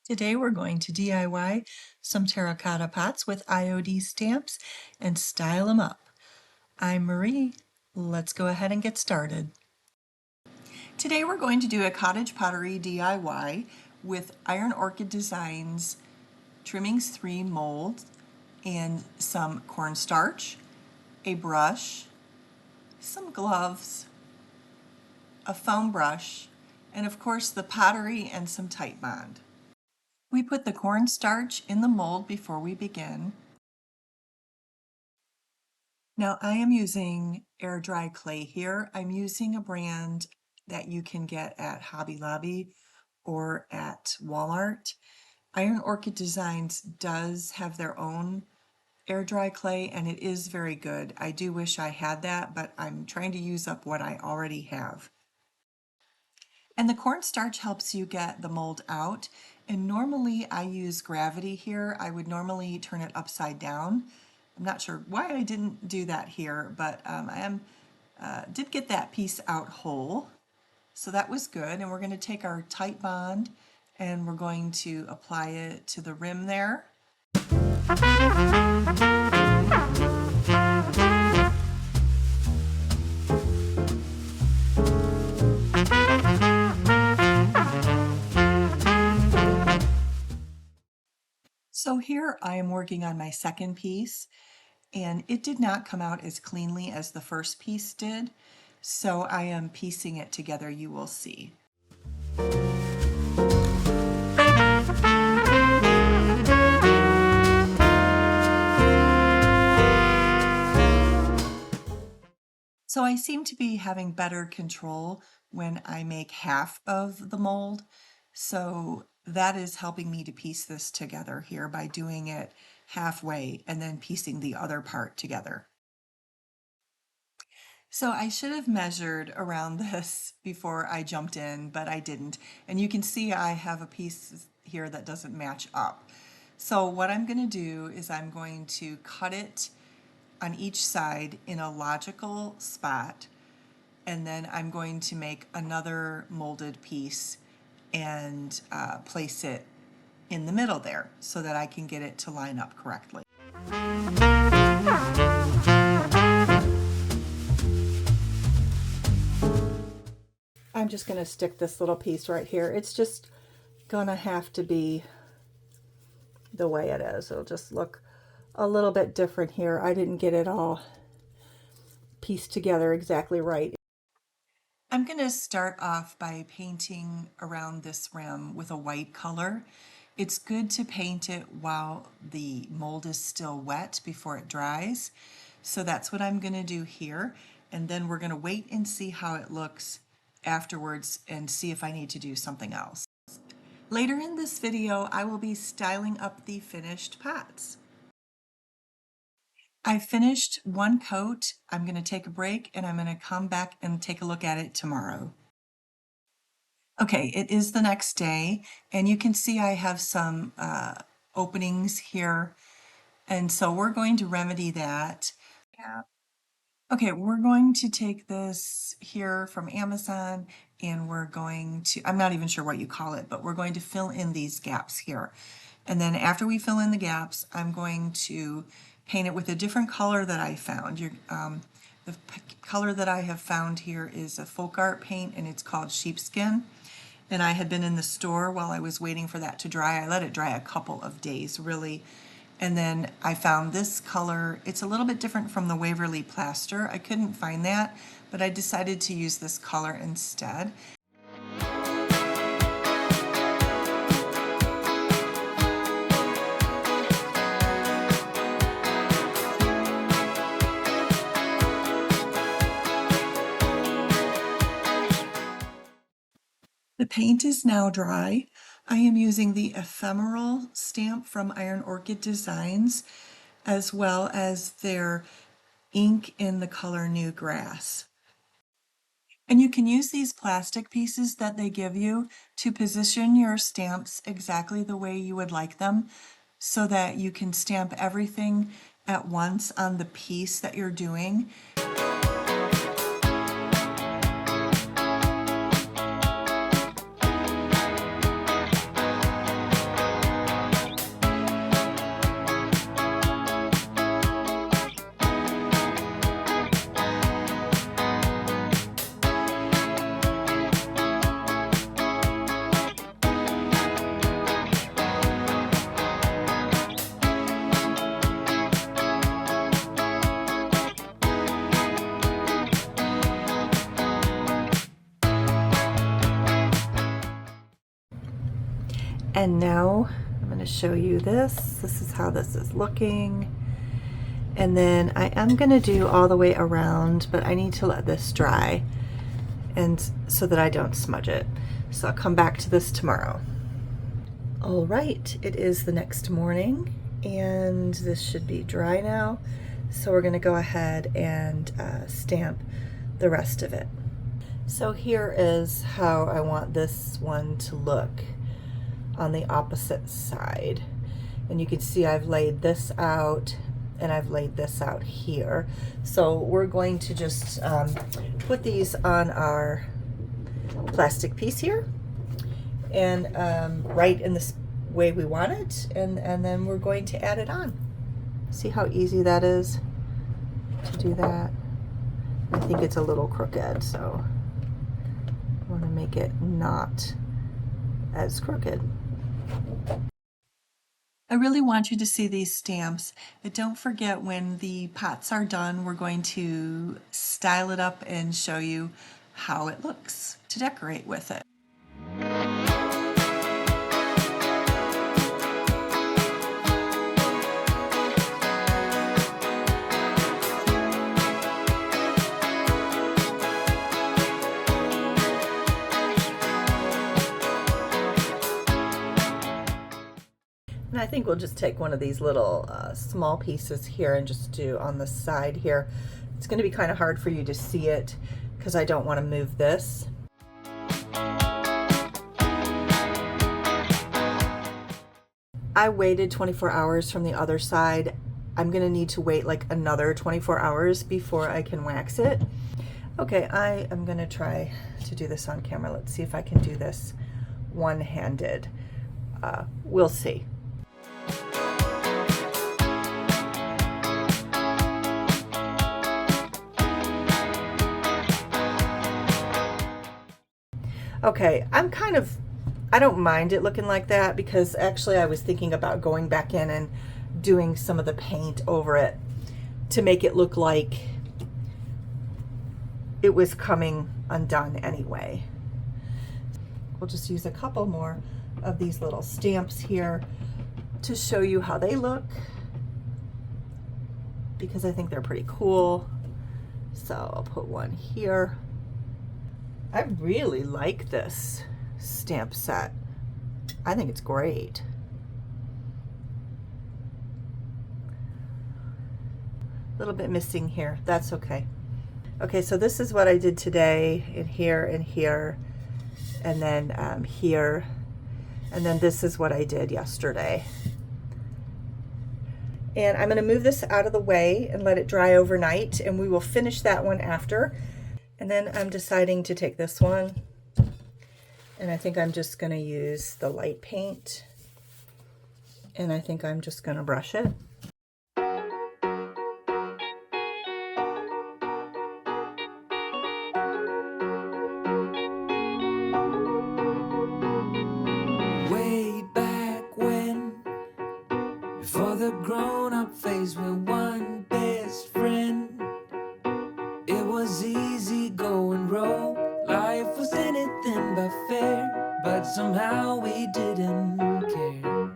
Today we're going to DIY some terracotta pots with IOD stamps and style them up. I'm Marie. Let's go ahead and get started. Today we're going to do a cottage pottery DIY with Iron Orchid Designs Trimmings III Mold and some cornstarch, a brush, some gloves, a foam brush, and of course the pottery and some Titebond. We put the cornstarch in the mold before we begin. Now I am using air dry clay here. I'm using a brand that you can get at Hobby Lobby or at Walmart. Iron Orchid Designs does have their own air dry clay and it is very good. I do wish I had that, but I'm trying to use up what I already have. And the cornstarch helps you get the mold out. And normally I use gravity here. I would normally turn it upside down. I'm not sure why I didn't do that here, but I did get that piece out whole. So that was good. And we're going to take our Titebond and we're going to apply it to the rim there. So here I am working on my second piece, and it did not come out as cleanly as the first piece did, so I am piecing it together, you will see. So I seem to be having better control when I make half of the mold, so that is helping me to piece this together here by doing it halfway and then piecing the other part together. So I should have measured around this before I jumped in, but I didn't. And you can see I have a piece here that doesn't match up. So what I'm going to do is I'm going to cut it on each side in a logical spot, and then I'm going to make another molded piece and place it in the middle there so that I can get it to line up correctly. I'm just going to stick this little piece right here. It's just going to have to be the way it is. It'll just look a little bit different here. I didn't get it all pieced together exactly right. I'm going to start off by painting around this rim with a white color. It's good to paint it while the mold is still wet before it dries. So that's what I'm going to do here. And then we're going to wait and see how it looks afterwards and see if I need to do something else. Later in this video, I will be styling up the finished pots. I finished one coat. I'm going to take a break and I'm going to come back and take a look at it tomorrow. Okay, it is the next day and you can see I have some openings here, and so we're going to remedy that. Yeah. Okay, we're going to take this here from Amazon and we're going to, I'm not even sure what you call it, but we're going to fill in these gaps here. And then after we fill in the gaps, I'm going to paint it with a different color that I found. The color that I have found here is a folk art paint and it's called Sheepskin. And I had been in the store while I was waiting for that to dry. I let it dry a couple of days, really. And then I found this color. It's a little bit different from the Waverly plaster. I couldn't find that, but I decided to use this color instead. The paint is now dry. I am using the Ephemeral stamp from Iron Orchid Designs, as well as their ink in the color New Grass. And you can use these plastic pieces that they give you to position your stamps exactly the way you would like them, so that you can stamp everything at once on the piece that you're doing. And now I'm going to show you this. This is how this is looking. And then I am going to do all the way around, but I need to let this dry and so that I don't smudge it. So I'll come back to this tomorrow. All right, it is the next morning and this should be dry now. So we're going to go ahead and stamp the rest of it. So here is how I want this one to look on the opposite side. And you can see I've laid this out and I've laid this out here. So we're going to just put these on our plastic piece here and right in this way we want it, and then we're going to add it on. See how easy that is to do that? I think it's a little crooked, so I want to make it not as crooked. I really want you to see these stamps, but don't forget when the pots are done, we're going to style it up and show you how it looks to decorate with it. And I think we'll just take one of these little small pieces here and just do on the side here. It's going to be kind of hard for you to see it because I don't want to move this. I waited 24 hours from the other side. I'm going to need to wait like another 24 hours before I can wax it. Okay, I am going to try to do this on camera. Let's see if I can do this one-handed. We'll see. Okay, I don't mind it looking like that because actually I was thinking about going back in and doing some of the paint over it to make it look like it was coming undone anyway. We'll just use a couple more of these little stamps here to show you how they look because I think they're pretty cool. So I'll put one here. I really like this stamp set. I think it's great. A little bit missing here. That's okay. Okay, so this is what I did today in here and here, and then here, and then this is what I did yesterday. And I'm going to move this out of the way and let it dry overnight, and we will finish that one after. And then I'm deciding to take this one, and I think I'm just going to use the light paint, and I think I'm just going to brush it. Way back when, before the grown-up phase, we're one best friend. It was easy going roll. Life was anything but fair, but somehow we didn't care.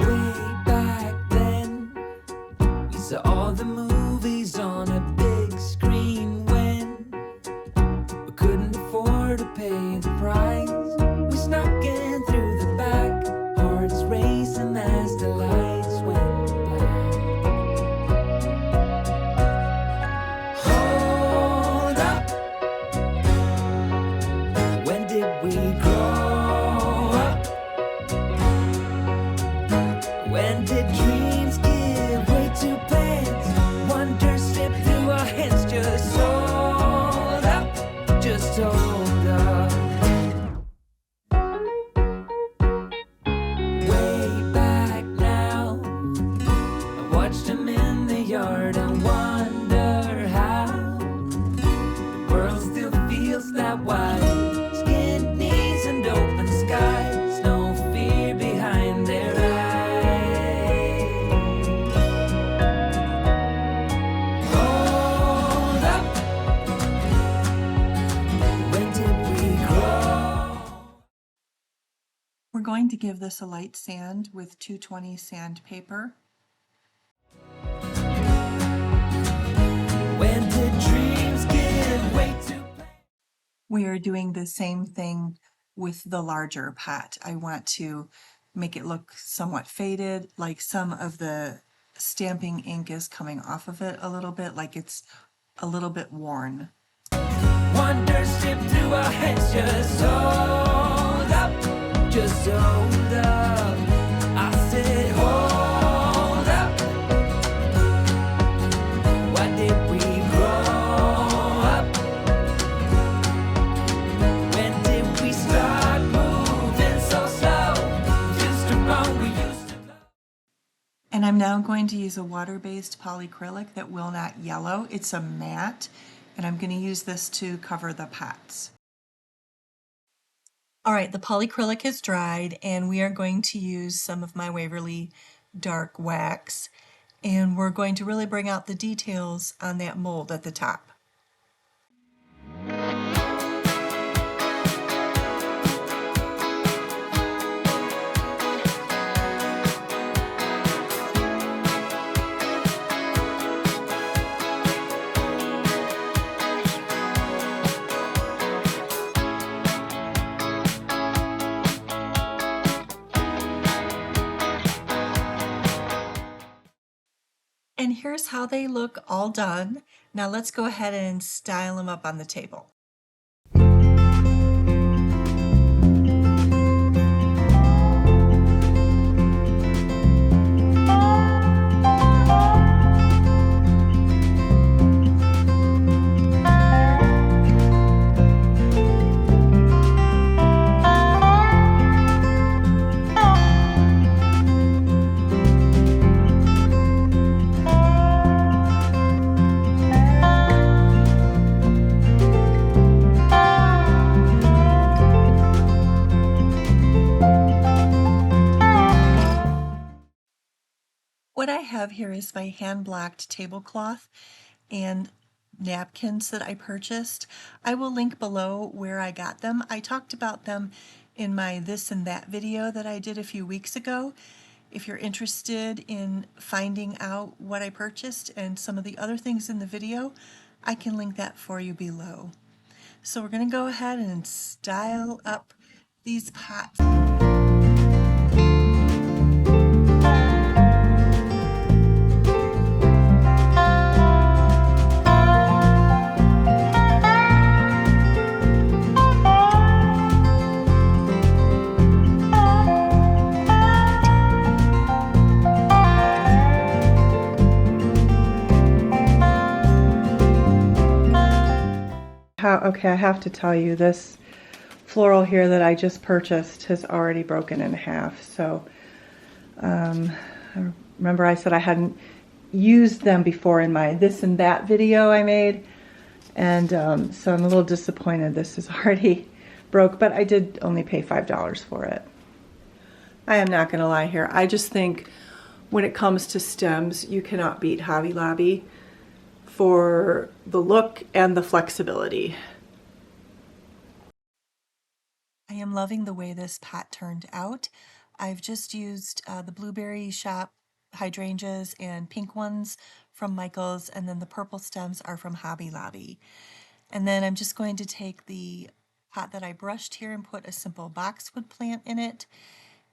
Way back then, we saw all the movies on a big screen when we couldn't afford to pay the price. We snuck in through the back, hearts racing as the lights went black. going to give this a light sand with 220 sandpaper. When did dreams give way to We are doing the same thing with the larger pot. I want to make it look somewhat faded, like some of the stamping ink is coming off of it a little bit, like it's a little bit worn. wonder slip through our heads? Just hold up, just hold up. I said hold up. Why did we grow up? When did we start moving so slow? Just around we used to go. And I'm now going to use a water-based polyacrylic that will not yellow. It's a matte, and I'm going to use this to cover the pots. All right, the polyacrylic is dried, and we are going to use some of my Waverly Dark Wax, and we're going to really bring out the details on that mold at the top. And here's how they look all done. Now let's go ahead and style them up on the table. What I have here is my hand-blocked tablecloth and napkins that I purchased. I will link below where I got them. I talked about them in my this and that video that I did a few weeks ago. If you're interested in finding out what I purchased and some of the other things in the video, I can link that for you below. So we're going to go ahead and style up these pots. Okay, I have to tell you, this floral here that I just purchased has already broken in half. So remember I said I hadn't used them before in my this and that video I made, and so I'm a little disappointed this is already broke, but I did only pay $5 for it. I am not going to lie here. I just think when it comes to stems, you cannot beat Hobby Lobby for the look and the flexibility. I am loving the way this pot turned out. I've just used the blueberry shop hydrangeas and pink ones from Michael's, and then the purple stems are from Hobby Lobby. And then I'm just going to take the pot that I brushed here and put a simple boxwood plant in it.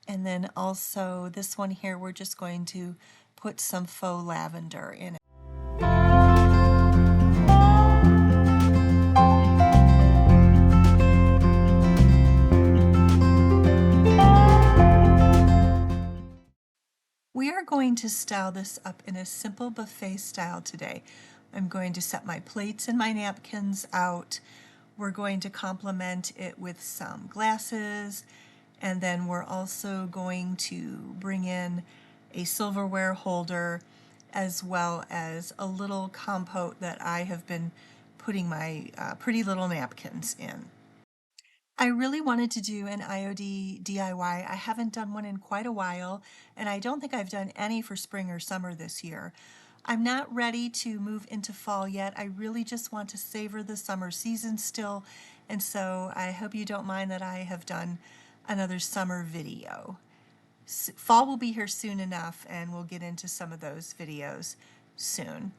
And then also this one here, we're just going to put some faux lavender in it. We are going to style this up in a simple buffet style today. I'm going to set my plates and my napkins out. We're going to complement it with some glasses, and then we're also going to bring in a silverware holder as well as a little compote that I have been putting my pretty little napkins in. I really wanted to do an IOD DIY. I haven't done one in quite a while, and I don't think I've done any for spring or summer this year. I'm not ready to move into fall yet. I really just want to savor the summer season still, and so I hope you don't mind that I have done another summer video. Fall will be here soon enough, and we'll get into some of those videos soon.